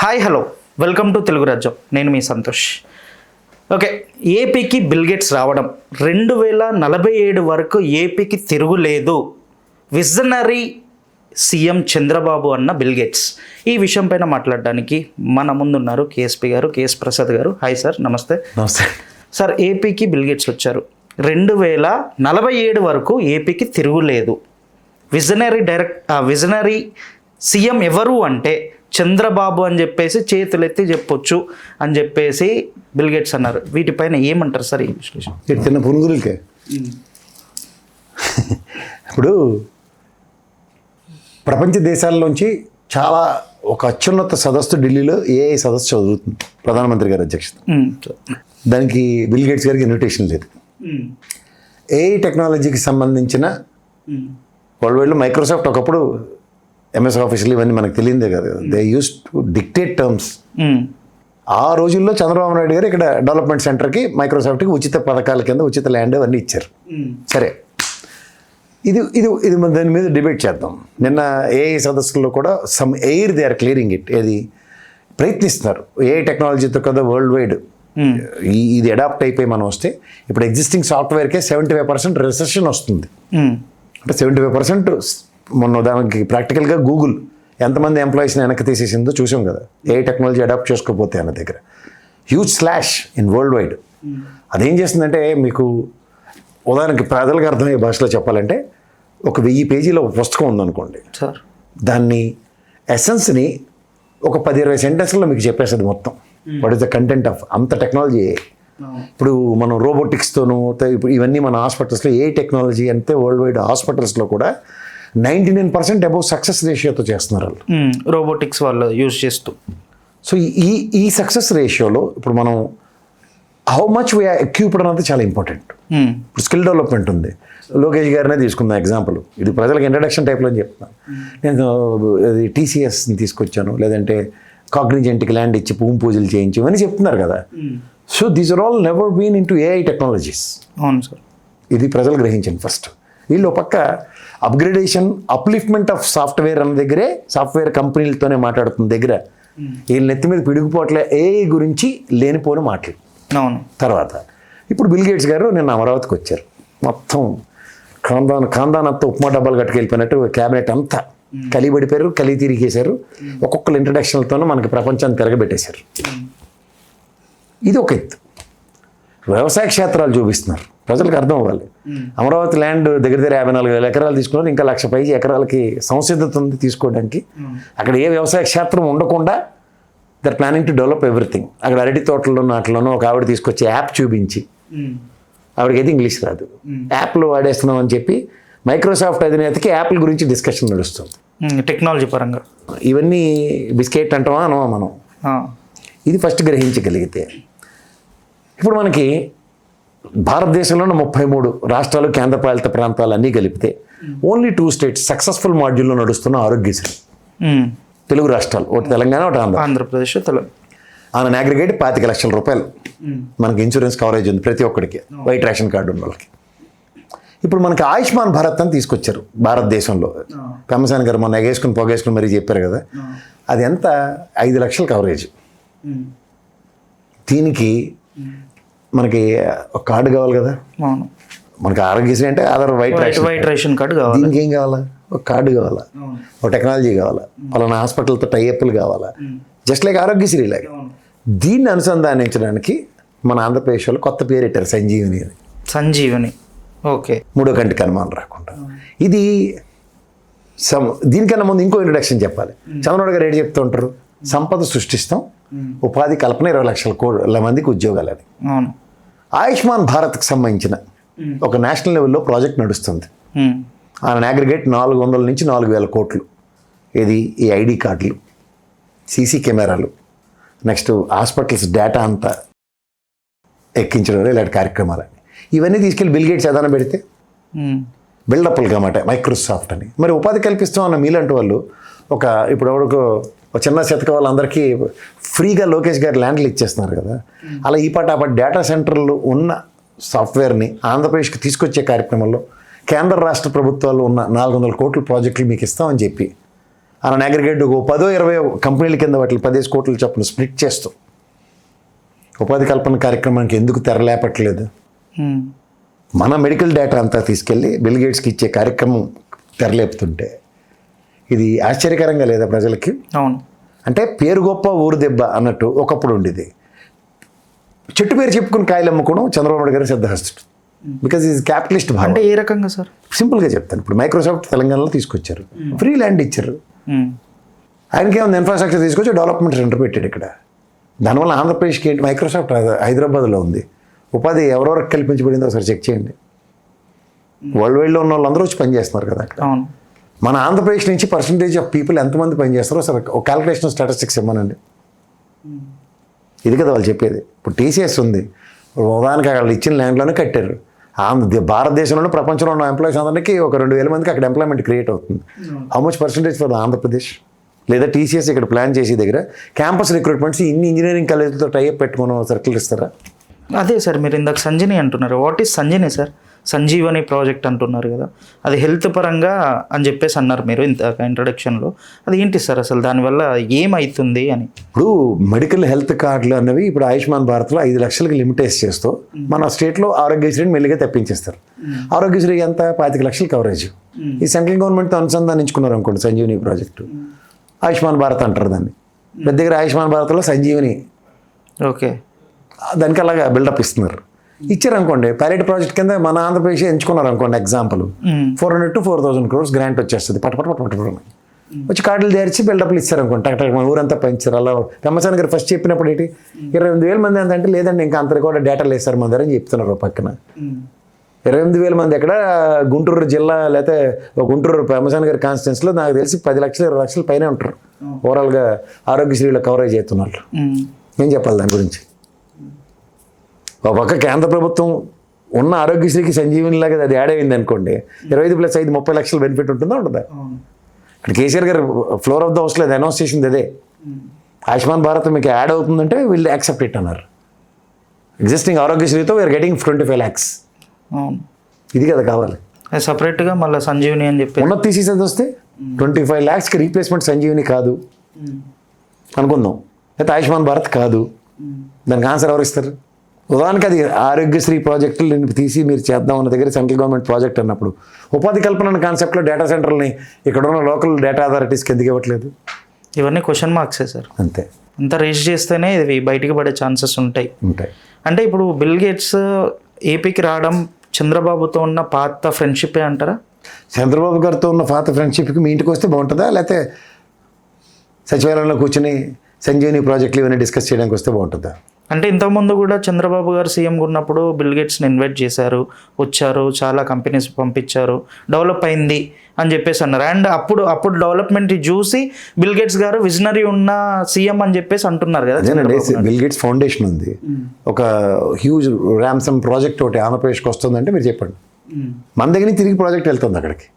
Hi hello welcome to Telugu రాజ్యం. నేను మీ Santosh. Okay, ఏపీకి బిల్గేట్స్ రావడం 2047 వరకు ఏపీకి తిరుగులేదు. విజనరీ సీఎం చంద్రబాబు అన్న బిల్గేట్స్. ఈ విషయం పైన మాట్లాడడానికి మన ముందున్నారు కేఎస్పీ గారు, కేఎస్ ప్రసాద్ గారు. హాయ్ సార్, నమస్తే. నమస్తే సార్, ఏపీకి బిల్గేట్స్ వచ్చారు. 2047 వరకు ఏపీకి తిరుగులేదు. విజనరీ సీఎం ఎవరు అంటే చంద్రబాబు అని చెప్పేసి చేతులెత్తి చెప్పొచ్చు అని చెప్పేసి బిల్గేట్స్ అన్నారు. వీటిపైన ఏమంటారు సార్ ఈ విశ్లేషణ? చిన్న పునుగులకే ఇప్పుడు ప్రపంచ దేశాల్లోంచి చాలా ఒక అత్యున్నత సదస్సు ఢిల్లీలో ఏఐ సదస్సు చదువుతుంది, ప్రధానమంత్రి గారి అధ్యక్షత. దానికి బిల్గేట్స్ గారికి ఇన్విటేషన్ లేదు. ఏఐ టెక్నాలజీకి సంబంధించిన వరల్డ్ వైడ్లో మైక్రోసాఫ్ట్ ఒకప్పుడు ఎంఎస్ ఆఫీసులు ఇవన్నీ మనకు తెలియదే కదా, they use to dictate terms. ఆ రోజుల్లో చంద్రబాబు నాయుడు గారు ఇక్కడ డెవలప్మెంట్ సెంటర్కి మైక్రోసాఫ్ట్కి ఉచిత పథకాల కింద ఉచిత ల్యాండ్ అవన్నీ ఇచ్చారు. సరే, ఇది ఇది ఇది దాని మీద డిబేట్ చేద్దాం. నిన్న ఏఐ సదస్సుల్లో కూడా some air they are clearing it. ఏది ప్రయత్నిస్తున్నారు ఏఐ టెక్నాలజీతో కదా వరల్డ్ వైడ్ ఇది అడాప్ట్ అయిపోయి మనం వస్తే ఇప్పుడు ఎగ్జిస్టింగ్ సాఫ్ట్వేర్కే 75% రిసెషన్ వస్తుంది. అంటే 75% మొన్న దానికి ప్రాక్టికల్గా గూగుల్ ఎంతమంది ఎంప్లాయీస్ని వెనక్కి తీసేసిందో చూసాం కదా, ఏ టెక్నాలజీ అడాప్ట్ చేసుకోకపోతే అన్న దగ్గర huge slash in world wide. అదేం చేస్తుందంటే, మీకు ఉదాహరణకి ప్రజలకు అర్థమయ్యే భాషలో చెప్పాలంటే, ఒక 1000 పేజీల ఒక పుస్తకం ఉందనుకోండి సార్, దాన్ని ఎసెన్స్ని ఒక 10-20 సెంటెన్స్లో మీకు చెప్పేస్తుంది మొత్తం. What is the content of అంత టెక్నాలజీ. ఇప్పుడు మనం రోబోటిక్స్తోనూ ఇప్పుడు ఇవన్నీ మన హాస్పిటల్స్లో ఏ టెక్నాలజీ అంటే వరల్డ్ వైడ్ హాస్పిటల్స్లో కూడా 99% అబౌవ్ సక్సెస్ రేషియోతో చేస్తున్నారు వాళ్ళు, రోబోటిక్స్ వాళ్ళు యూజ్ చేస్తూ. సో ఈ సక్సెస్ రేషియోలో ఇప్పుడు మనం హౌ మచ్ వీఆర్ ఎక్విప్డ్ అన్నది చాలా ఇంపార్టెంట్. ఇప్పుడు స్కిల్ డెవలప్మెంట్ ఉంది. లోకేష్ గారినే తీసుకుందాం ఎగ్జాంపుల్. ఇది ప్రజలకు ఇంట్రడక్షన్ టైప్లో అని చెప్తున్నాను. నేను టీసీఎస్ని తీసుకొచ్చాను, లేదంటే కాగ్నిజెంట్కి ల్యాండ్ ఇచ్చి పూజలు చేయించి ఇవన్నీ చెప్తున్నారు కదా. So these are all never been into AI technologies. అవును సార్, ఇది ప్రజలు గ్రహించండి ఫస్ట్. వీళ్ళు పక్క అప్గ్రేడేషన్ అప్లిఫ్ట్మెంట్ ఆఫ్ సాఫ్ట్వేర్ అన్న దగ్గరే సాఫ్ట్వేర్ కంపెనీలతోనే మాట్లాడుతున్న దగ్గర వీళ్ళ నెత్తి మీద పిడుగుపోట్లే ఏఐ గురించి లేనిపోని మాటలు. అవును. తర్వాత ఇప్పుడు బిల్గేట్స్ గారు నిన్న అమరావతికి వచ్చారు. మొత్తం ఖాందాన్ అంతా ఉప్మా డబ్బాలు కట్టుకెళ్ళిపోయినట్టు క్యాబినెట్ అంతా కలిపడిపోయారు, తిరిగేశారు. ఒక్కొక్కరు ఇంట్రడక్షన్లతోనూ మనకి ప్రపంచాన్ని తిరగబెట్టేశారు. ఇది ఒక ఎత్తు. వ్యవసాయ క్షేత్రాలు చూపిస్తున్నారు, ప్రజలకు అర్థం అవ్వాలి. అమరావతి ల్యాండ్ దగ్గర 54,000 ఎకరాలు తీసుకున్నారు. ఇంకా 1,00,000 పైకి ఎకరాలకి సంసిద్ధత ఉంది తీసుకోవడానికి. అక్కడ ఏ వ్యవసాయ క్షేత్రం ఉండకుండా they're planning to develop everything. అక్కడ అరటి తోటల్లో నాట్లోనూ ఒక ఆవిడ తీసుకొచ్చి యాప్ చూపించి, ఆవిడకైతే ఇంగ్లీష్ రాదు, యాప్లు వాడేస్తున్నాం అని చెప్పి మైక్రోసాఫ్ట్ అధినేతకి యాప్ల గురించి డిస్కషన్ నడుస్తుంది టెక్నాలజీ పరంగా. ఇవన్నీ బిస్కెట్ అంటామా అనమా మనం? ఇది ఫస్ట్ గ్రహించగలిగితే ఇప్పుడు మనకి భారతదేశంలోని 33 రాష్ట్రాలు, కేంద్రపాలిత ప్రాంతాలు అన్నీ కలిపితే ఓన్లీ 2 స్టేట్స్ సక్సెస్ఫుల్ మాడ్యూల్లో నడుస్తున్న ఆరోగ్యశ్రీ. తెలుగు రాష్ట్రాలు, ఒకటి తెలంగాణ, ఒకటి ఆంధ్రప్రదేశ్. ఆన్ అగ్రిగేట్ 25 లక్షల రూపాయలు మనకి ఇన్సూరెన్స్ కవరేజ్ ఉంది ప్రతి ఒక్కడికి, వైట్ రేషన్ కార్డు ఉన్న వాళ్ళకి. ఇప్పుడు మనకి ఆయుష్మాన్ భారత్ అని తీసుకొచ్చారు భారతదేశంలో. కమ్మసాని గారు మొన్న పొగేసుకుని మరీ చెప్పారు కదా, అది ఎంత? 5 లక్షల కవరేజ్. దీనికి మనకి ఒక కార్డు కావాలి కదా. మనకి ఆరోగ్యశ్రీ అంటే ఆధార్ వైట్ రేషన్ కార్డు కావాలి. దీనికి ఏం కావాలా? ఒక కార్డు కావాలా, ఒక టెక్నాలజీ కావాలా, పలానా హాస్పిటల్తో టైఅప్లు కావాలా, జస్ట్ లైక్ ఆరోగ్యశ్రీ లాగా. దీన్ని అనుసంధానించడానికి మన ఆంధ్రప్రదేశ్ వాళ్ళు కొత్త పేరు పెట్టారు, సంజీవని అని. సంజీవని, ఓకే. 3వ కంటికి అనుమానం రాకుండా. ఇది దీనికన్నా ముందు ఇంకో ఇంట్రడక్షన్ చెప్పాలి. చంద్రబాబు గారు ఏంటి చెప్తూ ఉంటారు? సంపద సృష్టిస్తాం, ఉపాధి కల్పన 20 లక్షల మందికి ఉద్యోగాలని. ఆయుష్మాన్ భారత్కి సంబంధించిన ఒక నేషనల్ లెవెల్లో ప్రాజెక్ట్ నడుస్తుంది. ఆయన అగ్రిగేట్ 400 నుంచి 4,000 కోట్లు. ఇది ఈ ఐడి కార్డులు, సీసీ కెమెరాలు, నెక్స్ట్ హాస్పిటల్స్ డేటా అంతా ఎక్కించడం, ఇలాంటి కార్యక్రమాలని ఇవన్నీ తీసుకెళ్ళి బిల్గేట్స్ ఏదైనా పెడితే బిల్డప్లు కామాట మైక్రోసాఫ్ట్ అని. మరి ఉపాధి కల్పిస్తాం అన్న మీలాంటి వాళ్ళు ఇప్పుడు ఎవరికో ఒక చిన్న శతక వాళ్ళందరికీ ఫ్రీగా లోకేష్ గారు ల్యాండ్లు ఇచ్చేస్తున్నారు కదా. అలా ఈ పాట డేటా సెంటర్లు ఉన్న సాఫ్ట్వేర్ని ఆంధ్రప్రదేశ్కి తీసుకొచ్చే కార్యక్రమంలో కేంద్ర రాష్ట్ర ప్రభుత్వాలు ఉన్న 400 కోట్ల ప్రాజెక్టులు మీకు ఇస్తామని చెప్పి అలా అగ్రిగేట్ 10-20 కంపెనీల కింద వాటిని 10 కోట్ల చొప్పున స్ప్లిట్ చేస్తూ ఉపాధి కల్పన కార్యక్రమానికి ఎందుకు తెరలేపట్లేదు? మన మెడికల్ డేటా అంతా తీసుకెళ్ళి బిల్ గేట్స్కి ఇచ్చే కార్యక్రమం తెరలేపుతుంటే ఇది ఆశ్చర్యకరంగా లేదా ప్రజలకి? అవును. అంటే పేరు గొప్ప ఊరు దెబ్బ అన్నట్టు ఒకప్పుడు ఉండేది. చెట్టు పేరు చెప్పుకుని కాయలు అమ్ముకోవడం చంద్రబాబు నాయుడు గారి సిద్ధహస్తుడు. బికాజ్ ఈజ్ క్యాపిటలిస్ట్ భావం. అంటే ఏ రకంగా సార్? సింపుల్గా చెప్తాను. ఇప్పుడు మైక్రోసాఫ్ట్ తెలంగాణలో తీసుకొచ్చారు, ఫ్రీ ల్యాండ్ ఇచ్చారు. ఆయనకి ఏమైనా ఇన్ఫ్రాస్ట్రక్చర్ తీసుకొచ్చి డెవలప్మెంట్ సెంటర్ పెట్టాడు ఇక్కడ. దానివల్ల ఆంధ్రప్రదేశ్కి ఏంటి? మైక్రోసాఫ్ట్ హైదరాబాద్లో ఉంది. ఉపాధి ఎవరెవరికి కల్పించబడిందో ఒకసారి చెక్ చేయండి. వరల్డ్ వైడ్లో ఉన్న వాళ్ళందరూ వచ్చి పనిచేస్తున్నారు కదా అక్కడ. అవును. మన ఆంధ్రప్రదేశ్ నుంచి పర్సంటేజ్ ఆఫ్ పీపుల్ ఎంతమంది పనిచేస్తారో సరే ఒక క్యాలిక్యులేషన్ స్టాటిస్టిక్స్ ఇవ్వనండి. ఇది కదా వాళ్ళు చెప్పేది. ఇప్పుడు టీసీఎస్ ఉంది, ఉదాహరణకి వాళ్ళు ఇచ్చిన ల్యాండ్లోనే కట్టారు. భారతదేశంలోనే ప్రపంచంలో ఉన్న ఎంప్లాయీస్ అందరికీ ఒక 2,000 మందికి అక్కడ ఎంప్లాయ్మెంట్ క్రియేట్ అవుతుంది. How much percentage for Andhra Pradesh? లేదా టీసీఎస్ ఇక్కడ ప్లాన్ చేసే దగ్గర క్యాంపస్ రిక్రూట్మెంట్స్ ఇన్ని ఇంజనీరింగ్ కాలేజీలతో టైఅప్ పెట్టుకుని సర్కిల్ ఇస్తారా? అదే సార్, మీరు ఇందాక సంజీని అంటున్నారు. వాట్ ఈస్ సంజీని సార్? సంజీవని ప్రాజెక్ట్ అంటున్నారు కదా, అది హెల్త్ పరంగా అని చెప్పేసి అన్నారు మీరు ఇంత ఇంట్రడక్షన్లో. అది ఏంటి సార్ అసలు? దానివల్ల ఏమవుతుంది అని? ఇప్పుడు మెడికల్ హెల్త్ కార్డులు అన్నవి ఇప్పుడు ఆయుష్మాన్ భారత్లో 5 లక్షలకి లిమిటైజ్ చేస్తూ మన స్టేట్లో ఆరోగ్యశ్రీని మెల్లిగా తప్పించేస్తారు. ఆరోగ్యశ్రీ ఎంత? 25 లక్షలు కవరేజ్. ఈ సెంట్రల్ గవర్నమెంట్తో అనుసంధానించుకున్నారు అనుకోండి సంజీవని ప్రాజెక్టు. ఆయుష్మాన్ భారత్ అంటారు దాన్ని. పెద్ద దగ్గర ఆయుష్మాన్ భారత్లో సంజీవని, ఓకే, దానికి అలాగా బిల్డప్ ఇస్తున్నారు. ఇచ్చారనుకోండి పైలట్ ప్రాజెక్ట్ కింద మన ఆంధ్రప్రదేశ్ ఎంచుకున్నారు అనుకోండి. ఎగ్జాంపుల్ 400 to 4,000 crores గ్రాంట్ వచ్చేస్తుంది. పట్టపట్టు వచ్చి కార్డులు తెరిచి బిల్డప్లు ఇచ్చారనుకోండి. టక్ మన ఊరంతా పంచారు. అలా పెమ్మసాని గారు ఫస్ట్ చెప్పినప్పుడు ఏంటి 28,000 మంది అంటే లేదండి ఇంకా అంత కూడా డేటా లేదు సార్ మన దగ్గర అని చెప్తున్నారు పక్కన. 28,000 మంది ఎక్కడ? గుంటూరు జిల్లా లేకపోతే గుంటూరు పెమ్మసాని గారి కాన్స్టిట్యున్సీలో నాకు తెలిసి 10 లక్షలు 20 లక్షల పైన ఉంటారు ఓవరాల్గా ఆరోగ్యశ్రీలో కవరేజ్ అవుతున్నారు. ఏం చెప్పాలి దాని గురించి? ఒక పక్క కేంద్ర ప్రభుత్వం ఉన్న ఆరోగ్యశ్రీకి సంజీవని లాగా అది యాడ్ అయింది అనుకోండి, 25+5 30 లక్షల బెనిఫిట్ ఉంటుందా ఉండదా? ఇక్కడ కేసీఆర్ గారు ఫ్లోర్ ఆఫ్ ద హౌస్లో అది అనౌన్స్ చేసింది అదే. ఆయుష్మాన్ భారత్ మీకు యాడ్ అవుతుందంటే వీళ్ళు యాక్సెప్ట్ ఇట్ అన్నారు. ఎగ్జిస్టింగ్ ఆరోగ్యశ్రీతో వీఆర్ గెటింగ్ 25 lakhs. ఇది కదా కావాలి. సపరేట్గా మళ్ళీ సంజీవని అని చెప్పి ఉన్నది తీసేసేది వస్తే 25 lakhsకి రీప్లేస్మెంట్ సంజీవని కాదు అనుకుందాం, అయితే ఆయుష్మాన్ భారత్ కాదు. దానికి ఆన్సర్ ఎవరు ఇస్తారు? ఉదాహరణకి అది ఆరోగ్యశ్రీ ప్రాజెక్టులు తీసి మీరు చేద్దాం అన్న దగ్గర సెంట్రల్ గవర్నమెంట్ ప్రాజెక్ట్ అన్నప్పుడు ఉపాధి కల్పన అనే కాన్సెప్ట్లో డేటా సెంటర్ని ఇక్కడ ఉన్న లోకల్ డేటా అథారిటీస్కి ఎందుకు ఇవ్వట్లేదు? ఇవన్నీ క్వశ్చన్ మార్క్సే సార్. అంతే. అంతా రేస్ చేస్తేనే ఇవి బయటికి పడే ఛాన్సెస్ ఉంటాయి. అంటే ఇప్పుడు బిల్ గేట్స్ ఏపీకి రావడం చంద్రబాబుతో ఉన్న పాత ఫ్రెండ్షిపే అంటారా? చంద్రబాబు గారితో ఉన్న పాత ఫ్రెండ్షిప్కి మీ ఇంటికి వస్తే బాగుంటుందా, లేకపోతే సచివాలయంలో కూర్చొని సంజీవని ప్రాజెక్టులు ఇవన్నీ డిస్కస్ చేయడానికి వస్తే బాగుంటుందా? అంటే ఇంతకుముందు కూడా చంద్రబాబు గారు సీఎంగా ఉన్నప్పుడు బిల్ గేట్స్ని ఇన్వైట్ చేశారు, వచ్చారు, చాలా కంపెనీస్ పంపించారు, డెవలప్ అయింది అని చెప్పేసి అన్నారు. అండ్ అప్పుడు డెవలప్మెంట్ చూసి బిల్ గేట్స్ గారు విజనరీ ఉన్న సీఎం అని చెప్పేసి అంటున్నారు కదా. బిల్ గేట్స్ ఫౌండేషన్ ఉంది, ఒక హ్యూజ్ ర్యామ్సమ్ ప్రాజెక్ట్ ఒకటి ఆంధ్రప్రదేశ్కి వస్తుందంటే మీరు చెప్పండి, మన దగ్గర నుంచి తిరిగి ప్రాజెక్ట్ వెళ్తుంది అక్కడికి.